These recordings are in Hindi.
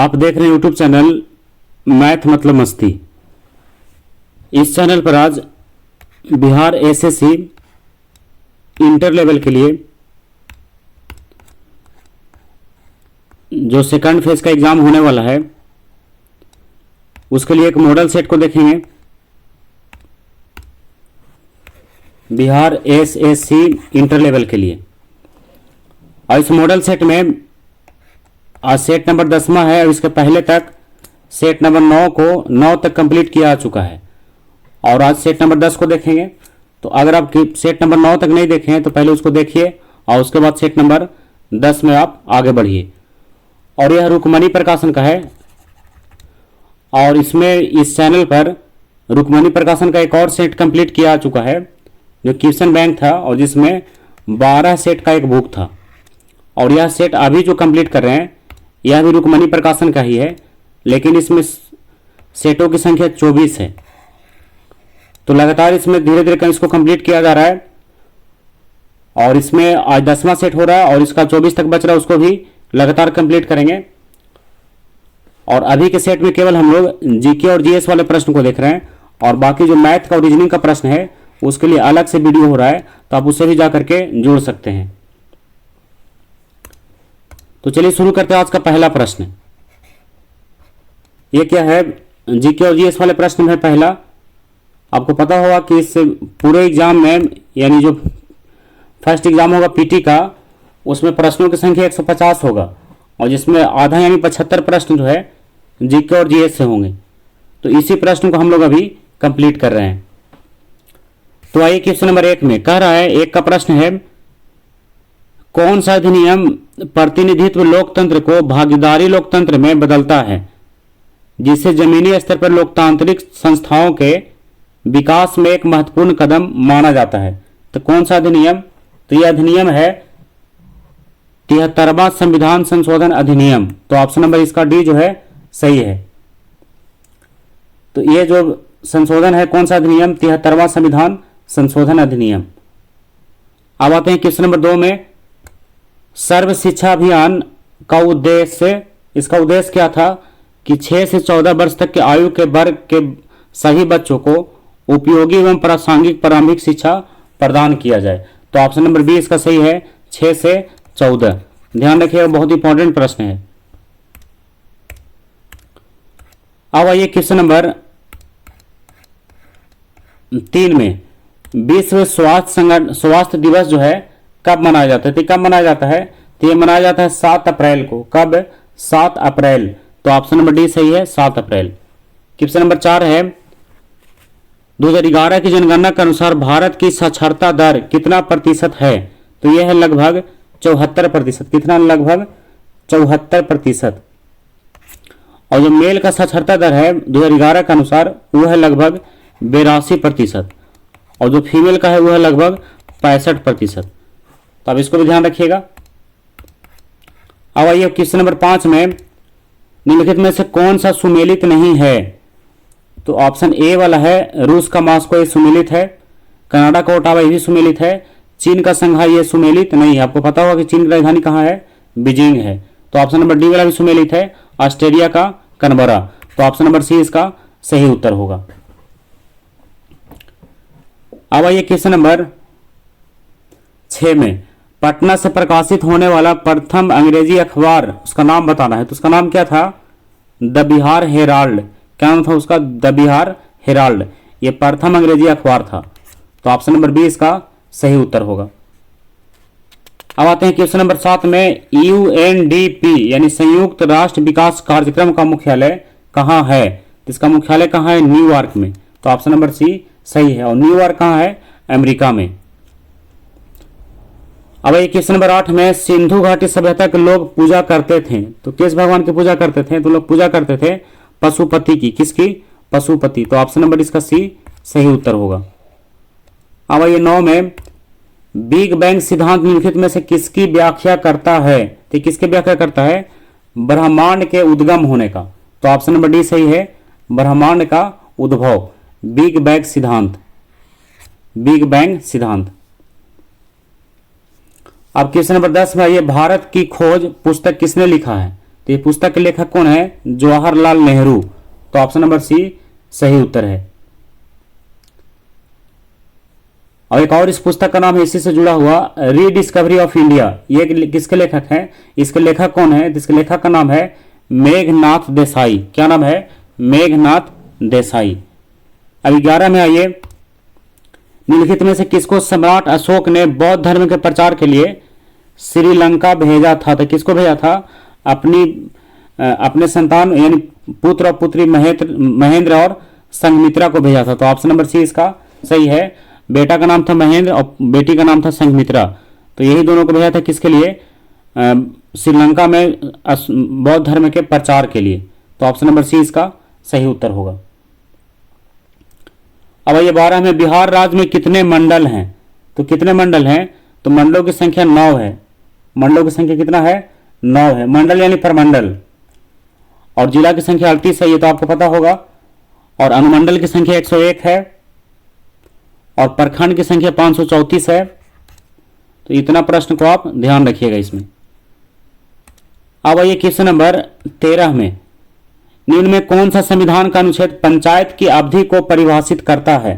आप देख रहे हैं यूट्यूब चैनल मैथ मतलब मस्ती। इस चैनल पर आज बिहार एसएससी इंटर लेवल के लिए जो सेकंड फेज का एग्ज़ाम होने वाला है उसके लिए एक मॉडल सेट को देखेंगे। बिहार एसएससी इंटर लेवल के लिए, और इस मॉडल सेट में आज सेट नंबर 10वां है और इसके पहले तक सेट नंबर 9 को 9 तक कंप्लीट किया जा चुका है और आज सेट नंबर 10 को देखेंगे। तो अगर आप सेट नंबर 9 तक नहीं देखे हैं तो पहले उसको देखिए और उसके बाद सेट नंबर 10 में आप आगे बढ़िए। और यह रुक्मणी प्रकाशन का है और इसमें इस चैनल पर रुक्मणी प्रकाशन का एक और सेट कंप्लीट किया जा चुका है जो क्वेश्चन बैंक था और जिसमें 12 सेट का एक बुक था। और यह सेट अभी जो कंप्लीट कर रहे हैं यह भी रुक्मणी प्रकाशन का ही है, लेकिन इसमें सेटों की संख्या 24 है। तो लगातार इसमें धीरे धीरे इसको कंप्लीट किया जा रहा है और इसमें आज 10वां सेट हो रहा है और इसका 24 तक बच रहा है, उसको भी लगातार कंप्लीट करेंगे। और अभी के सेट में केवल हम लोग जीके और जीएस वाले प्रश्न को देख रहे हैं और बाकी जो मैथ का और रीजनिंग का प्रश्न है उसके लिए अलग से वीडियो हो रहा है, तो आप उससे भी जा करके जोड़ सकते हैं। तो चलिए शुरू करते हैं आज का पहला प्रश्न। ये क्या है? जीके और जीएस वाले प्रश्न में पहला। आपको पता होगा कि इस पूरे एग्जाम में यानी जो फर्स्ट एग्जाम होगा पीटी का उसमें प्रश्नों की संख्या 150 होगा और जिसमें आधा यानी 75 प्रश्न जो है जीके और जीएस से होंगे। तो इसी प्रश्न को हम लोग अभी कंप्लीट कर रहे हैं। तो आइए क्वेश्चन नंबर 1 में कह रहा है, एक का प्रश्न है, कौन सा अधिनियम प्रतिनिधित्व लोकतंत्र को भागीदारी लोकतंत्र में बदलता है जिसे जमीनी स्तर पर लोकतांत्रिक संस्थाओं के विकास में एक महत्वपूर्ण कदम माना जाता है? तो कौन सा अधिनियम? तो यह अधिनियम है 73वां संविधान संशोधन अधिनियम। तो ऑप्शन नंबर इसका डी जो है सही है। तो ये जो संशोधन है कौन सा अधिनियम? 73वां संविधान संशोधन अधिनियम। अब आते हैं क्वेश्चन नंबर 2 में, सर्व शिक्षा अभियान का उद्देश्य, इसका उद्देश्य क्या था? कि 6 से 14 वर्ष तक के आयु के वर्ग के सभी बच्चों को उपयोगी एवं प्रासंगिक प्रारंभिक शिक्षा प्रदान किया जाए। तो ऑप्शन नंबर बी इसका सही है, 6 से 14। ध्यान रखिएगा, बहुत इंपॉर्टेंट प्रश्न है। अब आइए क्वेश्चन नंबर 3 में, विश्व स्वास्थ्य दिवस जो है कब मनाया जाता है? तो कब मनाया जाता है? तो ये मनाया जाता है 7 अप्रैल को। कब? 7 अप्रैल। तो ऑप्शन नंबर डी सही है, 7 अप्रैल। क्वेश्चन नंबर 4 है, 2011 की जनगणना के अनुसार भारत की साक्षरता दर कितना प्रतिशत है? तो यह है लगभग 74%। कितना? लगभग 74%। और जो मेल का साक्षरता दर है 2011 के अनुसार वह है लगभग 82% और जो फीमेल का है वह है लगभग 65%। तो अब इसको भी ध्यान रखिएगा। अब आइए क्वेश्चन नंबर 5 में, निम्नलिखित में से कौन सा सुमेलित नहीं है? तो ऑप्शन ए वाला है, रूस का मॉस्को ये सुमेलित है, कनाडा का ओटावा ये भी सुमेलित है, चीन का संघाई ये सुमेलित नहीं है। आपको पता होगा कि चीन की राजधानी कहाँ है? बीजिंग है। तो ऑप्शन नंबर डी वाला भी सुमेलित है, ऑस्ट्रेलिया का कनबरा। तो ऑप्शन नंबर सी इसका सही उत्तर होगा। अब आइए क्वेश्चन नंबर 6 में, पटना से प्रकाशित होने वाला प्रथम अंग्रेजी अखबार उसका नाम बताना है। तो उसका नाम क्या था? The Bihar Herald. क्या नाम था उसका? The Bihar Herald. ये प्रथम अंग्रेजी अखबार था। तो ऑप्शन नंबर बी इसका सही उत्तर होगा। अब आते हैं क्वेश्चन नंबर 7 में, यूएनडीपी यानी संयुक्त राष्ट्र विकास कार्यक्रम का मुख्यालय कहाँ है? इसका मुख्यालय कहाँ है? न्यूयॉर्क में। तो ऑप्शन नंबर सी सही है। और न्यूयॉर्क कहाँ है? अमेरिका में। अब ये क्वेश्चन नंबर 8 में, सिंधु घाटी सभ्यता के लोग पूजा करते थे। तो किस भगवान की पूजा करते थे? तो लोग पूजा करते थे पशुपति की। किसकी? पशुपति। तो ऑप्शन नंबर इसका सी सही उत्तर होगा। अब ये 9 में, बिग बैंग सिद्धांत निम्नलिखित में से किसकी व्याख्या करता है? तो किसकी व्याख्या करता है? ब्रह्मांड के उद्गम होने का। तो ऑप्शन नंबर डी सही है, ब्रह्मांड का उद्भव, बिग बैंग सिद्धांत। बिग बैंग सिद्धांत। अब क्वेश्चन नंबर 10 में, ये भारत की खोज पुस्तक किसने लिखा है? तो ये पुस्तक के लेखक कौन है? जवाहरलाल नेहरू। तो ऑप्शन नंबर सी सही उत्तर है। और एक और इस पुस्तक का नाम है इसी से जुड़ा हुआ, रीडिस्कवरी ऑफ इंडिया। ये किसके लेखक हैं? इसके लेखक कौन है? इसके लेखक का नाम है मेघनाथ देसाई। क्या नाम है? मेघनाथ देसाई। अब 11 में आइए, निम्नलिखित में से किसको सम्राट अशोक ने बौद्ध धर्म के प्रचार के लिए श्रीलंका भेजा था? तो किसको भेजा था? अपने संतान यानी पुत्र और पुत्री महेंद्र और संघमित्रा को भेजा था। तो ऑप्शन नंबर सी इसका सही है। बेटा का नाम था महेंद्र और बेटी का नाम था संघमित्रा। तो यही दोनों को भेजा था किसके लिए? श्रीलंका में बौद्ध धर्म के प्रचार के लिए। तो ऑप्शन नंबर सी इसका सही उत्तर होगा। अब ये 12 में, बिहार राज्य में कितने मंडल हैं? तो कितने मंडल हैं? तो मंडलों की संख्या 9 है। मंडलों की संख्या कितना है? 9 है। मंडल यानी प्रमंडल। और जिला की संख्या 38 है, ये तो आपको पता होगा। और अनुमंडल की संख्या 101 है और प्रखंड की संख्या 534 है। तो इतना प्रश्न को आप ध्यान रखिएगा इसमें। अब आइए क्वेश्चन नंबर 13 में, निम्न में कौन सा संविधान का अनुच्छेद पंचायत की अवधि को परिभाषित करता है?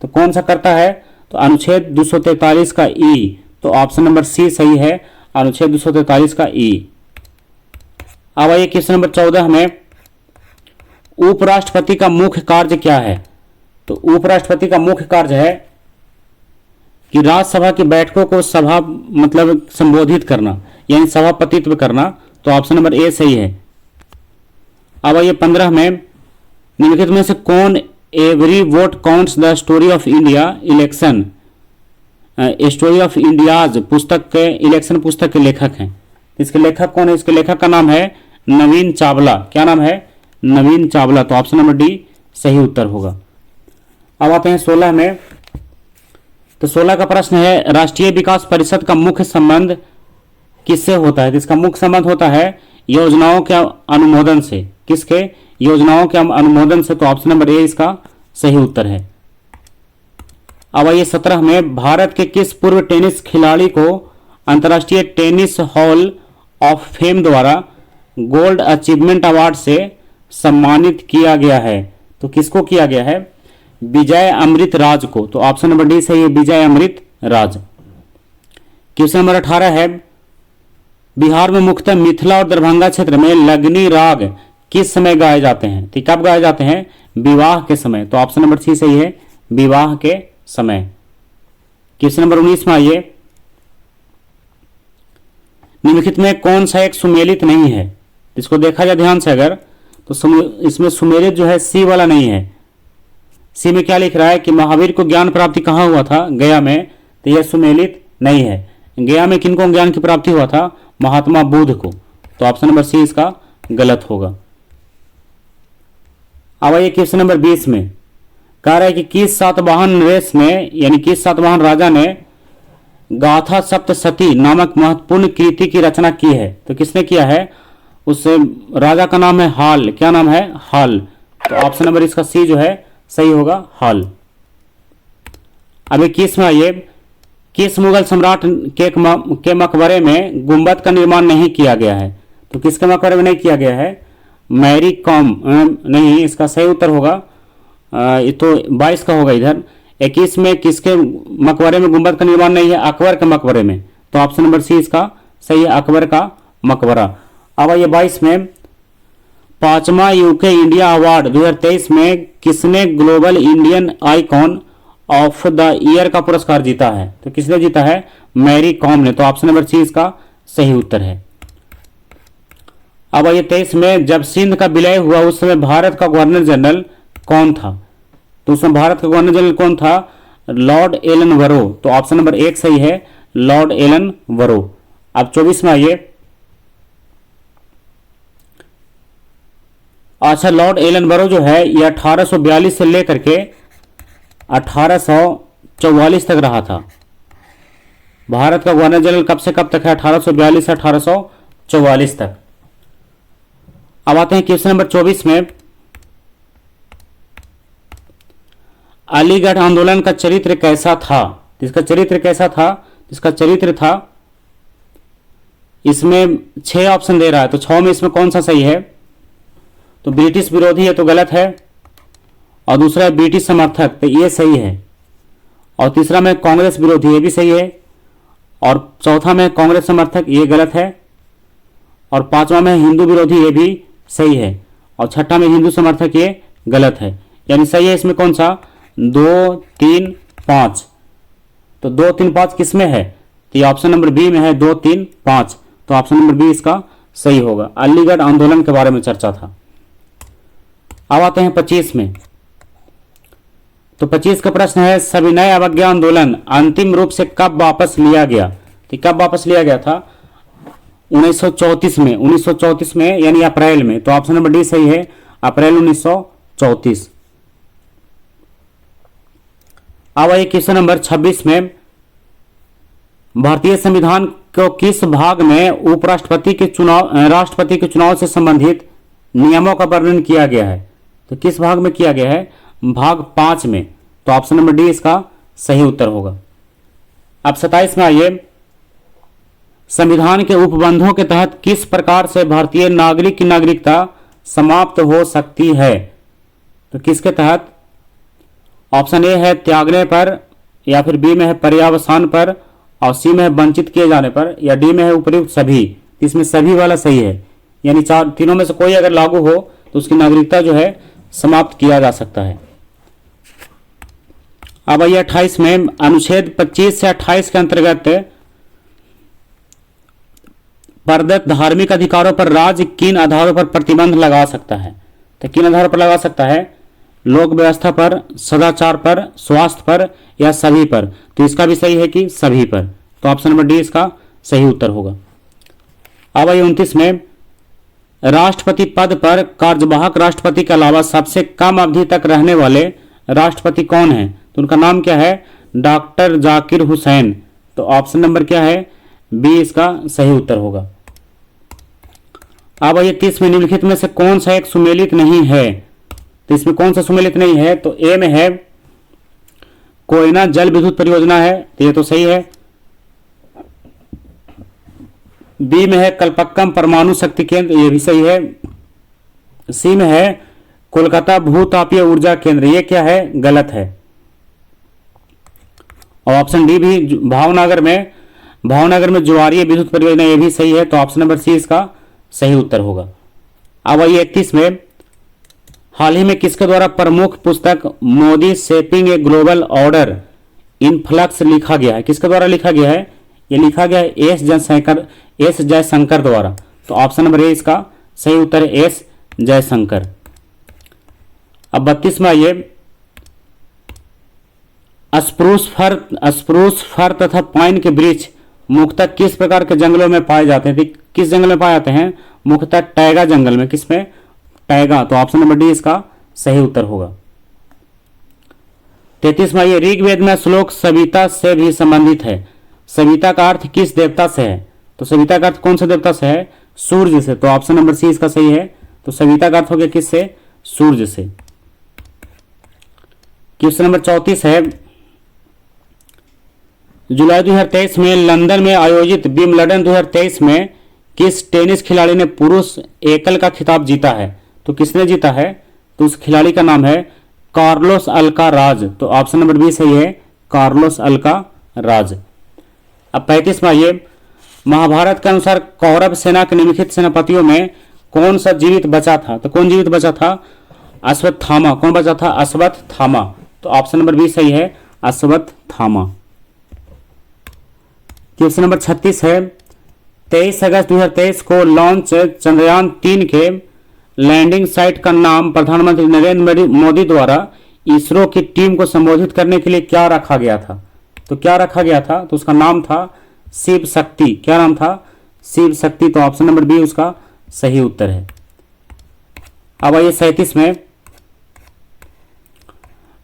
तो कौन सा करता है? तो अनुच्छेद 243 का ई। तो ऑप्शन नंबर सी सही है, अनुच्छेद 243 का ई। अब आइए क्वेश्चन नंबर 14 में, उपराष्ट्रपति का मुख्य कार्य क्या है? तो उपराष्ट्रपति का मुख्य कार्य है कि राज्यसभा की बैठकों को सभा मतलब संबोधित करना यानी सभापतित्व करना। तो ऑप्शन नंबर ए सही है। अब आइए 15 में, निम्नलिखित में से कौन every vote counts the story of India election story of India's पुस्तक के इलेक्शन पुस्तक के लेखक हैं? इसके लेखक कौन है? इसके लेखक का नाम है नवीन चावला। क्या नाम है? नवीन चावला। तो ऑप्शन नंबर डी सही उत्तर होगा। अब आते हैं 16 में। तो 16 का प्रश्न है, राष्ट्रीय विकास परिषद का मुख्य संबंध किससे होता है? इसका मुख्य संबंध होता है योजनाओं के अनुमोदन से। किसके? योजनाओं के अनुमोदन से। तो ऑप्शन नंबर ए इसका सही उत्तर है। अब आइए 17 में, भारत के किस पूर्व टेनिस खिलाड़ी को अंतर्राष्ट्रीय टेनिस हॉल ऑफ फेम द्वारा गोल्ड अचीवमेंट अवार्ड से सम्मानित किया गया है? तो किसको किया गया है? विजय अमृत राज को। तो ऑप्शन नंबर डी सही है, विजय अमृत राज। क्वेश्चन नंबर 18 है, बिहार में मुख्यतः मिथिला और दरभंगा क्षेत्र में लगनी राग किस समय गाए जाते हैं? तो कब गाए जाते हैं? विवाह के समय। तो ऑप्शन नंबर सी सही है, विवाह के समय। क्वेश्चन नंबर 19 में आइए, निम्नलिखित में कौन सा एक सुमेलित नहीं है? इसको देखा जाए ध्यान से अगर, तो इसमें सुमेलित जो है सी वाला नहीं है। सी में क्या लिख रहा है कि महावीर को ज्ञान प्राप्ति कहाँ हुआ था? गया में। तो यह सुमेलित नहीं है। गया में किनको ज्ञान की प्राप्ति हुआ था? महात्मा बुद्ध को। तो ऑप्शन नंबर सी इसका गलत होगा। अब आइए क्वेश्चन नंबर 20 में, कह रहा है कि किस सातवाहन नरेश में यानी किस सातवाहन राजा ने गाथा सप्तशती नामक महत्वपूर्ण कृति की रचना की है? तो किसने किया है? उस राजा का नाम है हाल। क्या नाम है? हाल। तो ऑप्शन नंबर इसका सी जो है सही होगा, हाल। अब 21 में आइए, किस मुगल सम्राट के मकबरे में गुंबद का निर्माण नहीं किया गया है? तो किसके मकबरे में नहीं किया गया है? मैरी कॉम नहीं, इसका सही उत्तर होगा ये तो 22 का होगा इधर। 21 में किसके मकबरे में गुंबद का निर्माण नहीं है? अकबर के मकबरे में। तो ऑप्शन नंबर सी इसका सही है, अकबर का मकबरा। अब आइए 22 में, 5वां यूके इंडिया अवार्ड 2023 में किसने global Indian icon of the year का पुरस्कार जीता है? तो किसने जीता है? मैरी कॉम ने। तो ऑप्शन नंबर सी इसका सही उत्तर है। अब आइए 23 में, जब सिंध का विलय हुआ उस समय भारत का गवर्नर जनरल कौन था? तो उसमें भारत का गवर्नर जनरल कौन था? लॉर्ड एलन वरो। तो ऑप्शन नंबर 1 सही है, लॉर्ड एलन वरो। अब 24 में आइए, अच्छा लॉर्ड एलन वरो जो है ये 1842 से लेकर के 1844 तक रहा था। भारत का गवर्नर जनरल कब से कब तक है? 1842 से 1844 तक। अब आते हैं क्वेश्चन नंबर 24 में, अलीगढ़ आंदोलन का चरित्र कैसा था? इसका चरित्र कैसा था? इसका चरित्र था इसमें 6 ऑप्शन दे रहा है, तो 6 में इसमें कौन सा सही है? तो ब्रिटिश विरोधी है तो गलत है, और दूसरा है ब्रिटिश समर्थक, तो ये सही है, और तीसरा में कांग्रेस विरोधी, ये भी सही है, और चौथा में कांग्रेस समर्थक, ये गलत है, और पांचवा में हिंदू विरोधी, ये भी सही है, और छठा में हिंदू समर्थक, ये गलत है। यानी सही है इसमें कौन सा? 2, 3, 5। तो 2, 3, 5 किस में है? तो ये ऑप्शन नंबर बी में है, 2, 3, 5। तो ऑप्शन नंबर बी इसका सही होगा। अलीगढ़ आंदोलन के बारे में चर्चा था। अब आते हैं 25 में। तो 25 का प्रश्न है, सविनय अवज्ञा आंदोलन अंतिम रूप से कब वापस लिया गया? तो कब वापस लिया गया था? 1934 में, 1934 में यानी अप्रैल में। तो ऑप्शन नंबर डी सही है, अप्रैल 1934। अब आइए क्वेश्चन नंबर 26 में, भारतीय संविधान को किस भाग में उपराष्ट्रपति के चुनाव राष्ट्रपति के चुनाव से संबंधित नियमों का वर्णन किया गया है? तो किस भाग में किया गया है? भाग 5 में। तो ऑप्शन नंबर डी इसका सही उत्तर होगा। अब 27 में आइए, संविधान के उपबंधों के तहत किस प्रकार से भारतीय नागरिक की नागरिकता समाप्त हो सकती है? तो किसके तहत? ऑप्शन ए है त्यागने पर, या फिर बी में है पर्यावसान पर, और सी में है वंचित किए जाने पर, या डी में है उपयुक्त सभी। इसमें सभी वाला सही है, यानी तीनों में से कोई अगर लागू हो तो उसकी नागरिकता जो है समाप्त किया जा सकता है। अब आइए 28 में, अनुच्छेद 25 से 28 के अंतर्गत प्रदत्त धार्मिक अधिकारों पर राज्य किन आधारों पर प्रतिबंध लगा सकता है? तो किन आधारों पर लगा सकता है? लोक व्यवस्था पर, सदाचार पर, स्वास्थ्य पर, या सभी पर। तो इसका भी सही है कि सभी पर। तो ऑप्शन नंबर डी इसका सही उत्तर होगा। अब आइए 29 में, राष्ट्रपति पद पर कार्यवाहक राष्ट्रपति के अलावा सबसे कम अवधि तक रहने वाले राष्ट्रपति कौन है? तो उनका नाम क्या है? डॉक्टर जाकिर हुसैन। तो ऑप्शन नंबर क्या है? बी इसका सही उत्तर होगा। अब आइए 30 में, निम्नलिखित में से कौन सा एक सुमेलित नहीं है? तो इसमें कौन सा सुमेलित नहीं है? तो ए में है कोयना जल विद्युत परियोजना है, तो ये तो सही है। बी में है कलपक्कम परमाणु शक्ति केंद्र, ये भी सही है। सी में है कोलकाता भूतापीय ऊर्जा केंद्र, ये क्या है? गलत है। और ऑप्शन डी भी भावनगर में ज्वारीय विद्युत परियोजना, ये भी सही है। तो ऑप्शन नंबर सी इसका सही उत्तर होगा। अब आइए 31 में, हाल ही में किसके द्वारा प्रमुख पुस्तक Modi shaping a global order in flux लिखा गया है? किसके द्वारा लिखा गया है? ये लिखा गया है एस जयशंकर द्वारा। तो ऑप्शन नंबर ए इसका सही उत्तर है, एस जयशंकर। अब 32 में आइए, स्प्रूस फर तथा पाइन के वृक्ष मुख्यतः किस प्रकार के जंगलों में पाए जाते हैं? किस जंगल में पाए जाते हैं? मुख्यतः टैगा जंगल में। किसमें? टैगा। तो ऑप्शन नंबर डी इसका सही उत्तर होगा। 33 में आइए, ऋग्वेद में श्लोक सविता से भी संबंधित है। सविता का अर्थ किस देवता से है? तो सविता का अर्थ कौन सा देवता से है? सूर्य से। तो ऑप्शन नंबर सी इसका सही है। तो सविता का अर्थ हो गया किससे? सूर्य से। क्वेश्चन नंबर 34 है, जुलाई 2023 में लंदन में आयोजित विंबलडन 2023 में किस टेनिस खिलाड़ी ने पुरुष एकल का खिताब जीता है? तो किसने जीता है? तो उस खिलाड़ी का नाम है कार्लोस अल्काराज। तो ऑप्शन नंबर बी सही है, कार्लोस अल्काराज। अब 35 में आइए, महाभारत के अनुसार कौरव सेना के निम्नलिखित सेनापतियों में कौन सा जीवित बचा था? तो कौन जीवित बचा था? अश्वत्थामा। कौन बचा था? अश्वत्थामा। तो ऑप्शन नंबर बी सही है, अश्वत्थामा। क्वेश्चन नंबर 36 है, 23 अगस्त 2023 को लॉन्च चंद्रयान 3 के लैंडिंग साइट का नाम प्रधानमंत्री नरेंद्र मोदी द्वारा इसरो की टीम को संबोधित करने के लिए क्या रखा गया था? तो क्या रखा गया था? तो उसका नाम था शिव शक्ति। क्या नाम था? शिव शक्ति। तो ऑप्शन नंबर बी उसका सही उत्तर है। अब आइए 37 में,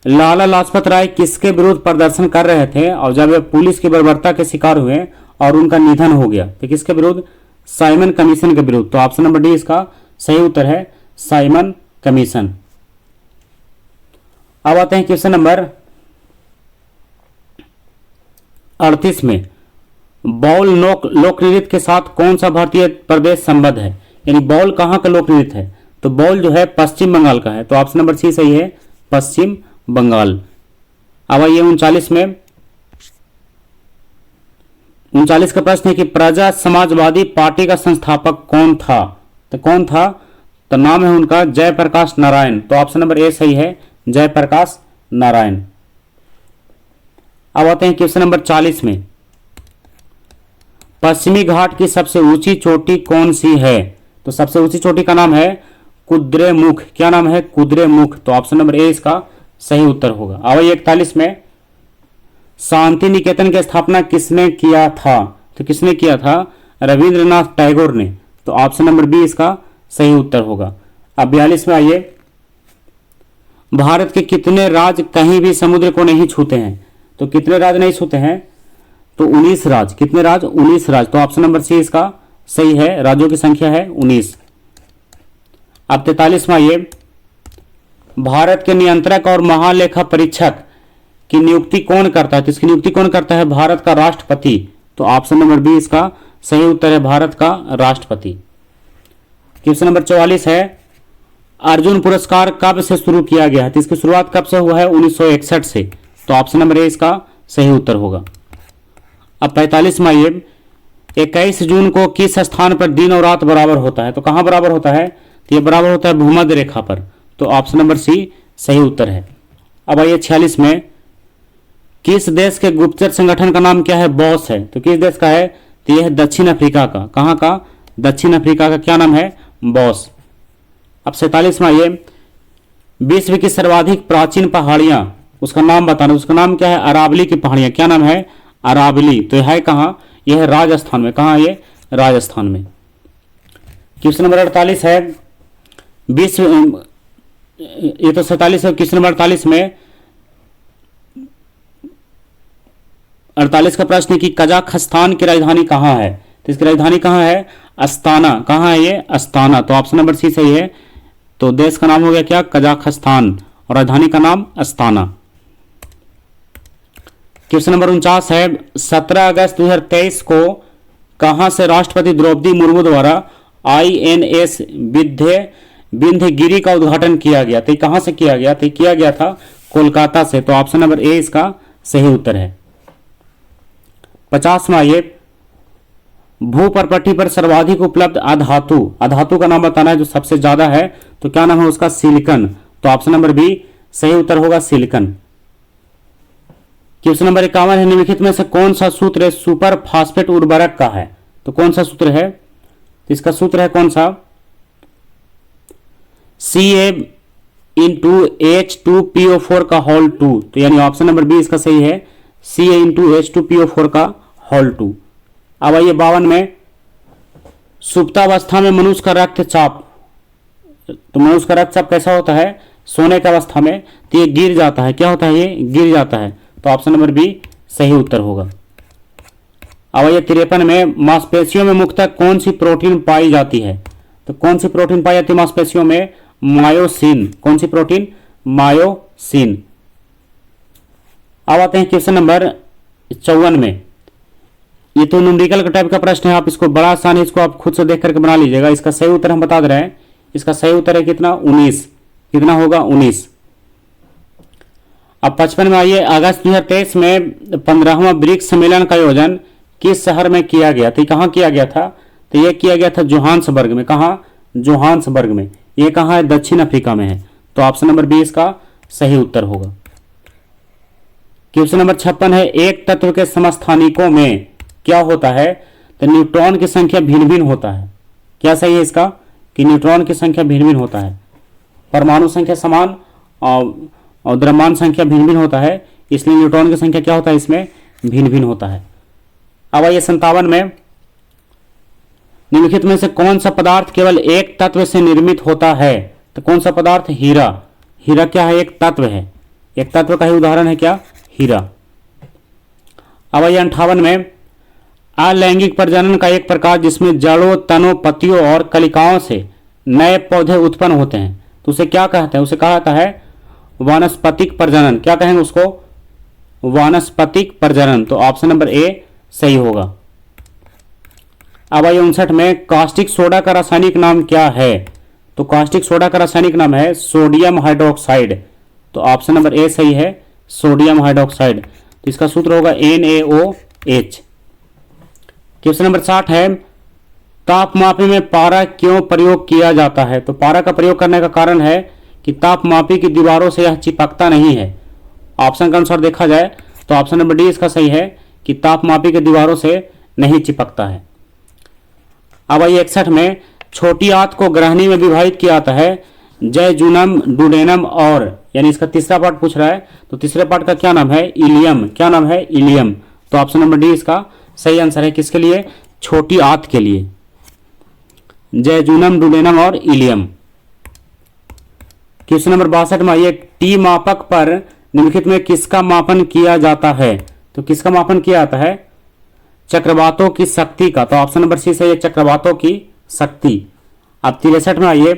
लाला लाजपत राय किसके विरुद्ध प्रदर्शन कर रहे थे और जब वे पुलिस की बर्बरता के शिकार हुए और उनका निधन हो गया? तो किसके विरुद्ध? साइमन कमीशन के विरुद्ध। तो ऑप्शन नंबर डी इसका सही उत्तर है, साइमन कमीशन। अब आते हैं क्वेश्चन नंबर 38 में, बौल लोक नृत्य के साथ कौन सा भारतीय प्रदेश संबद्ध है, यानी बौल कहाँ का लोक नृत्य है, तो बौल जो है पश्चिम बंगाल का है। तो ऑप्शन नंबर सी सही है, पश्चिम बंगाल। अब आइए 39 में, 39 का प्रश्न है कि प्रजा समाजवादी पार्टी का संस्थापक कौन था, तो कौन था, तो नाम है उनका जयप्रकाश नारायण। तो ऑप्शन नंबर ए सही है, जयप्रकाश नारायण। अब आते हैं क्वेश्चन नंबर 40 में, पश्चिमी घाट की सबसे ऊंची चोटी कौन सी है, तो सबसे ऊंची चोटी का नाम है कुद्रेमुख। क्या नाम है, कुद्रेमुख। तो ऑप्शन नंबर ए इसका सही उत्तर होगा। अब 41 में, शांति निकेतन की स्थापना किसने किया था, तो किसने किया था, रविंद्रनाथ टैगोर ने। तो ऑप्शन नंबर बी इसका सही उत्तर होगा। अब 42 में आइए, भारत के कितने राज्य कहीं भी समुद्र को नहीं छूते हैं, तो कितने राज्य नहीं छूते हैं, तो 19 राज्य। कितने राज्य, 19 राज्य। तो ऑप्शन नंबर सी इसका सही है, राज्यों की संख्या है 19। अब 43 में आइए, भारत के नियंत्रक और महालेखा परीक्षक की नियुक्ति कौन करता है, तो इसकी नियुक्ति कौन करता है, भारत का राष्ट्रपति। तो ऑप्शन नंबर बी इसका सही उत्तर है, भारत का राष्ट्रपति। क्वेश्चन नंबर 44 है, अर्जुन पुरस्कार कब से शुरू किया गया है, तो इसकी शुरुआत कब से हुआ है, 1961 से। तो ऑप्शन नंबर ए इसका सही उत्तर होगा। अब 45 में आइए, 21 जून को किस स्थान पर दिन और रात बराबर होता है, तो कहां बराबर होता है, तो ये बराबर होता है भूमध्य रेखा पर। तो ऑप्शन नंबर सी सही उत्तर है। अब आइए 46 में, किस देश के गुप्तचर संगठन का नाम क्या है, बॉस है। तो किस देश का है, तो यह है दक्षिण अफ्रीका का। कहां का, दक्षिण अफ्रीका का। क्या नाम है, बॉस। अब 47 में आइए, विश्व की सर्वाधिक प्राचीन पहाड़ियां, उसका नाम बताना। उसका नाम क्या है, अरावली की पहाड़ियां। क्या नाम है, अरावली। तो यह है कहां, यह है राजस्थान में। कहां, ये राजस्थान में। क्वेश्चन नंबर 48 है, विश्व, ये तो 47 है। क्वेश्चन नंबर 48 में, 48 का प्रश्न है कि कजाकिस्तान की राजधानी कहां है, तो इसकी राजधानी कहां है, अस्ताना। कहां है ये, अस्ताना। तो ऑप्शन नंबर सी सही है। तो देश का नाम हो गया क्या, कजाकिस्तान, और राजधानी का नाम अस्ताना। क्वेश्चन नंबर 49 है, 17 अगस्त 2023 को कहां से राष्ट्रपति द्रौपदी मुर्मू द्वारा INS विंध्यगिरि का उद्घाटन किया गया, तो कहां से किया गया, तो किया गया था कोलकाता से। तो ऑप्शन नंबर ए इसका सही उत्तर है। 50 में आइए, भूपर्पट्टी पर सर्वाधिक उपलब्ध अधातु, अधातु का नाम बताना है जो सबसे ज्यादा है, तो क्या नाम है उसका, सिलिकन। तो ऑप्शन नंबर बी सही उत्तर होगा, सिलिकन। क्वेश्चन नंबर 51 है, निम्नलिखित में से कौन सा सूत्र सुपर फास्फेट उर्वरक का है, तो कौन सा सूत्र है, तो इसका सूत्र है कौन सा, Ca×H2PO4 का होल 2। तो यानी ऑप्शन नंबर बी इसका सही है, Ca×H2PO4 का होल 2। अब आइए 52 में, सुप्तावस्था में मनुष्य का रक्तचाप, तो मनुष्य का रक्तचाप कैसा होता है, सोने की अवस्था में, तो ये गिर जाता है। क्या होता है, ये गिर जाता है। तो ऑप्शन नंबर बी सही उत्तर होगा। अब आइए 53 में, मांसपेशियों में मुख्यतः कौन सी प्रोटीन पाई जाती है, तो कौन सी प्रोटीन पाई जाती है मांसपेशियों में, मायोसिन। कौन सी प्रोटीन, मायोसिन। अब आते हैं क्वेश्चन नंबर 54 में, ये तो न्यूमेरिकल का टाइप का प्रश्न है, आप इसको बड़ा आसान है, इसको आप खुद से देख करके बना लीजिएगा। इसका सही उत्तर हम बता दे रहे हैं, इसका सही उत्तर है कितना, 19। कितना होगा, 19। अब 55 में आइए, अगस्त 2023 में 15वां ब्रिक्स सम्मेलन का आयोजन किस शहर में किया गया, तो कहां किया गया था, तो यह किया गया था जोहान्सबर्ग में। कहां, जोहान्सबर्ग में। यह कहां है, दक्षिण अफ्रीका में है। तो ऑप्शन नंबर बी इसका सही उत्तर होगा। क्वेश्चन नंबर 56 है, एक तत्व के समस्थानिकों में क्या होता है, तो न्यूट्रॉन की संख्या भिन्न भिन्न होता है। क्या सही है इसका, कि न्यूट्रॉन की संख्या भिन्न भिन्न होता है, परमाणु संख्या समान और द्रव्यमान संख्या भिन्न भिन्न होता है, इसलिए न्यूट्रॉन की संख्या क्या होता है, इसमें भिन्न भिन्न होता है। अब आइए 57 में, निम्नलिखित में से कौन सा पदार्थ केवल एक तत्व से निर्मित होता है, तो कौन सा पदार्थ, हीरा। हीरा क्या है, एक तत्व है, एक तत्व का ही उदाहरण है क्या, हीरा। अब आइए 58 में, अलैंगिक प्रजनन का एक प्रकार जिसमें जड़ों, तनों, पत्तियों और कलिकाओं से नए पौधे उत्पन्न होते हैं, तो उसे क्या कहते हैं, उसे कहा जाता है वानस्पतिक प्रजनन। क्या कहेंगे उसको, वानस्पतिक प्रजनन। तो ऑप्शन नंबर ए सही होगा। अब आइए 59 में कास्टिक सोडा का रासायनिक नाम क्या है? तो कास्टिक सोडा का रासायनिक नाम है सोडियम हाइड्रोक्साइड। तो ऑप्शन नंबर ए सही है, सोडियम हाइड्रोक्साइड। तो इसका सूत्र होगा NaOH। क्वेश्चन नंबर 60 है तापमापी में पारा क्यों प्रयोग किया जाता है? तो पारा का प्रयोग करने का कारण है कि तापमापी की दीवारों से यह चिपकता नहीं है। ऑप्शन के अनुसार देखा जाए तो ऑप्शन नंबर डी इसका सही है कि तापमापी की दीवारों से नहीं चिपकता है। अब आइए 61 में छोटी आंत को ग्रहणी में विभाजित किया जाता है जैजुनम, डुडेनम और, यानी इसका तीसरा पार्ट पूछ रहा है, तो तीसरे पार्ट का क्या नाम है? इलियम। क्या नाम है? इलियम। तो ऑप्शन नंबर डी इसका सही आंसर है। किसके लिए? छोटी आंत के लिए, जैजुनम, डुडेनम और इलियम। क्वेश्चन नंबर 62 में आइए टी मापक पर निम्नलिखित में किसका मापन किया जाता है? तो किसका मापन किया जाता है? चक्रवातों की शक्ति का। तो ऑप्शन नंबर सी सही है, चक्रवातों की शक्ति। अब 63 में आइए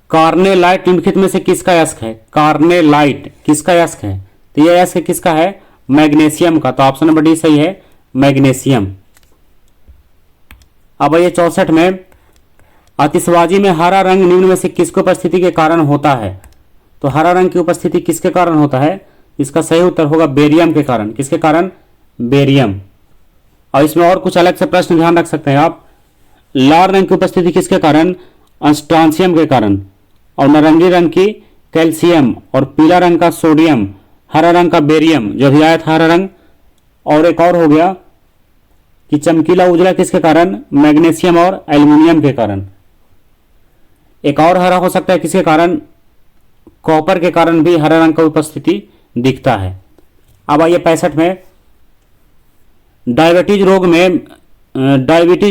कार्नेलाइट निम्नलिखित में से किसका यस्क है? कार्नेलाइट किसका यस्क है? तो यह यस्क किसका है? मैग्नीशियम का। तो ऑप्शन नंबर डी सही है, मैग्नीशियम। अब आइए 64 में आतिशबाजी में हरा रंग निम्न में से किसकी उपस्थिति के कारण होता है? तो हरा रंग की उपस्थिति किसके कारण होता है? इसका सही उत्तर होगा बेरियम के कारण। किसके कारण? बेरियम। और इसमें और कुछ अलग से प्रश्न ध्यान रख सकते हैं आप। लाल रंग की उपस्थिति किसके कारण? स्ट्रांसियम के कारण। और नारंगी रंग की कैल्शियम, और पीला रंग का सोडियम, हरा रंग का बेरियम जो भी आया था हरा रंग। और एक और हो गया कि चमकीला उजला किसके कारण? मैग्नीशियम और एल्युमिनियम के कारण। एक और हरा हो सकता है किसके कारण? कॉपर के कारण भी हरा रंग का उपस्थिति दिखता है। अब आइए 65 में डायबिटीज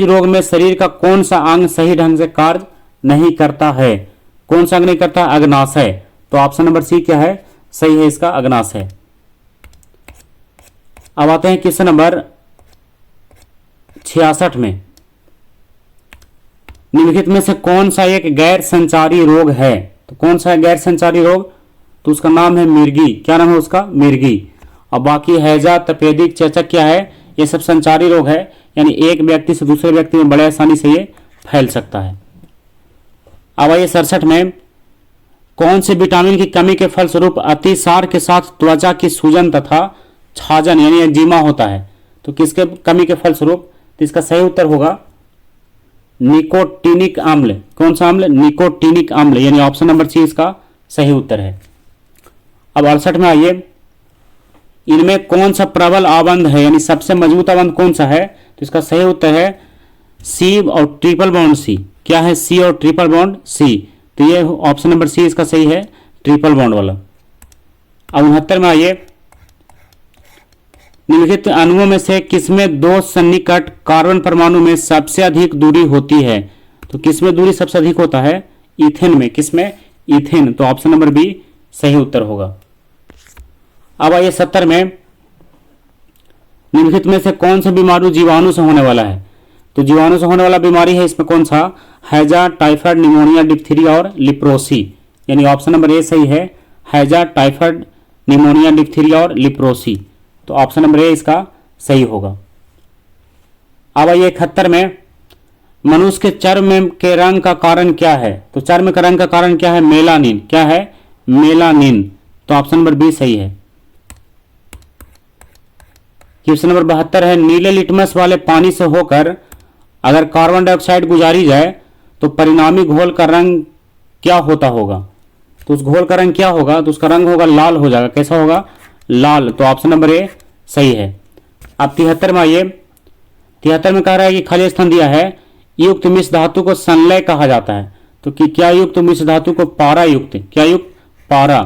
रोग में शरीर का कौन सा अंग सही ढंग से कार्य नहीं करता है? कौन सा अंग नहीं करता? अग्नाशय। तो ऑप्शन नंबर सी क्या है? सही है, इसका अग्नाशय। अब आते हैं क्वेश्चन नंबर 66 में निम्नलिखित में से कौन सा एक गैर संचारी रोग है? तो कौन सा है गैर संचारी रोग? तो उसका नाम है मिर्गी। क्या नाम है उसका? मिर्गी। और बाकी हैजा, तपेदिक, चेचक क्या है? ये सब संचारी रोग है, यानी एक व्यक्ति से दूसरे व्यक्ति में बड़े आसानी से ये फैल सकता है। अब आइए 67 में कौन से विटामिन की कमी के फलस्वरूप अतिसार के साथ त्वचा की सूजन तथा छाजन यानी एक्जिमा होता है? तो किसके कमी के फलस्वरूप? तो इसका सही उत्तर होगा निकोटीनिक अम्ल। कौन सा अम्ल? निकोटीनिक अम्ल, यानी ऑप्शन नंबर सी इसका सही उत्तर है। अब 68 में आइए इनमें कौन सा प्रबल आबंध है, यानी सबसे मजबूत आबंध कौन सा है? तो इसका सही उत्तर है सी और ट्रिपल बॉन्ड सी। क्या है? सी और ट्रिपल बॉन्ड सी। तो ये ऑप्शन नंबर सी इसका सही है, ट्रिपल बॉन्ड वाला। अब 69 में आइए निम्नलिखित अणुओं में से किसमें दो सन्निकट कार्बन परमाणु में सबसे अधिक दूरी होती है? तो किसमें दूरी सबसे अधिक होता है? इथेन में। किसमें? इथेन। तो ऑप्शन नंबर बी सही उत्तर होगा। अब आइए 70 में निम्नलिखित में से कौन सा बीमाणु जीवाणु से होने वाला है? तो जीवाणु से होने वाला बीमारी है इसमें कौन सा? हैजा, टाइफाइड, निमोनिया, डिप्थीरिया और लिप्रोसी, यानी ऑप्शन नंबर ए सही है, हैजा, टाइफाइड, निमोनिया, डिप्थीरिया और लिप्रोसी। तो ऑप्शन नंबर ए इसका सही होगा। अब आइए 71 में मनुष्य के चर्म के रंग का कारण क्या है? तो चर्म के रंग का कारण क्या है? मेलानिन। क्या है? मेलानिन। तो ऑप्शन नंबर बी सही है। क्वेश्चन नंबर 72 है नीले लिटमस वाले पानी से होकर अगर कार्बन डाइऑक्साइड गुजारी जाए तो परिणामी घोल का रंग क्या होता होगा? तो उस घोल का रंग क्या होगा? तो उसका रंग होगा लाल हो जाएगा। कैसा होगा? लाल। तो ऑप्शन नंबर ए सही है। अब 73 में आइए 73 में कह रहा है कि खाली स्थान दिया है युक्त मिश्र धातु को संलय कहा जाता है। तो कि क्या युक्त मिश्र धातु को? पारा युक्त। क्या युक्त? पारा।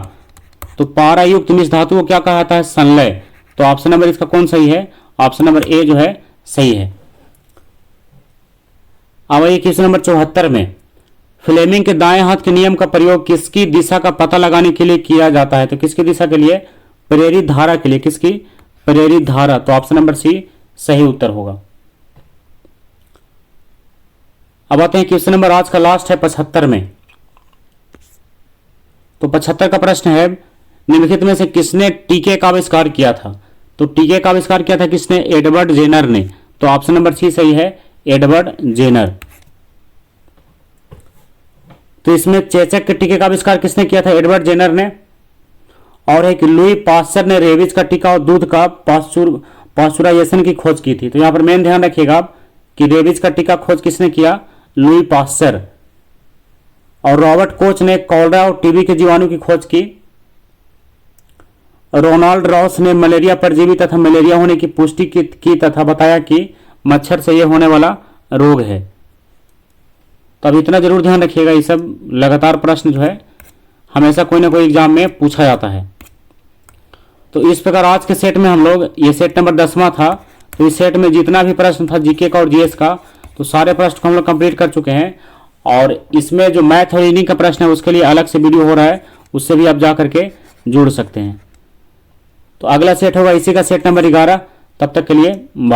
तो पारा युक्त मिश्र धातु को क्या कहा जाता है? संलय। तो ऑप्शन नंबर इसका कौन सही है? ऑप्शन नंबर ए जो है सही है। अब आइए क्वेश्चन नंबर 74 में फ्लेमिंग के दाएं हाथ के नियम का प्रयोग किसकी दिशा का पता लगाने के लिए किया जाता है? तो किसकी दिशा के लिए? प्रेरित धारा के लिए। किसकी? प्रेरित धारा। तो ऑप्शन नंबर सी सही उत्तर होगा। अब आते हैं क्वेश्चन नंबर आज का लास्ट है 75 में। तो 75 का प्रश्न है निम्नलिखित में से किसने टीके का आविष्कार किया था? तो टीके का आविष्कार किया था किसने? एडवर्ड जेनर ने। तो ऑप्शन नंबर सी सही है, एडवर्ड जेनर। तो इसमें चेचक के टीके का आविष्कार किसने किया था? एडवर्ड जेनर ने। और एक लुई पास्चर ने रेबीज का टीका और दूध का पास्चुराइजेशन की खोज की थी। तो यहां पर मेन ध्यान रखिएगा आप कि रेबीज का टीका खोज किसने किया? Louis Pasteur. और रॉबर्ट कोच ने कॉलरा और टीबी के जीवाणु की खोज की। रोनाल्ड रॉस ने मलेरिया परजीवी तथा मलेरिया होने की पुष्टि की तथा बताया कि मच्छर से यह होने वाला रोग है। तो अब इतना जरूर ध्यान रखिएगा, ये सब लगातार प्रश्न जो है हमेशा कोई ना कोई एग्जाम में पूछा जाता है। तो इस प्रकार आज के सेट में हम लोग, ये सेट नंबर 10वां था, तो इस सेट में जितना भी प्रश्न था जीके का और जीएस का, तो सारे प्रश्न को हम लोग कंप्लीट कर चुके हैं। और इसमें जो मैथ और रीजनिंग का प्रश्न है उसके लिए अलग से वीडियो हो रहा है, उससे भी आप जा करके जुड़ सकते हैं। तो अगला सेट होगा इसी का सेट नंबर 11। तब तक के लिए बाय।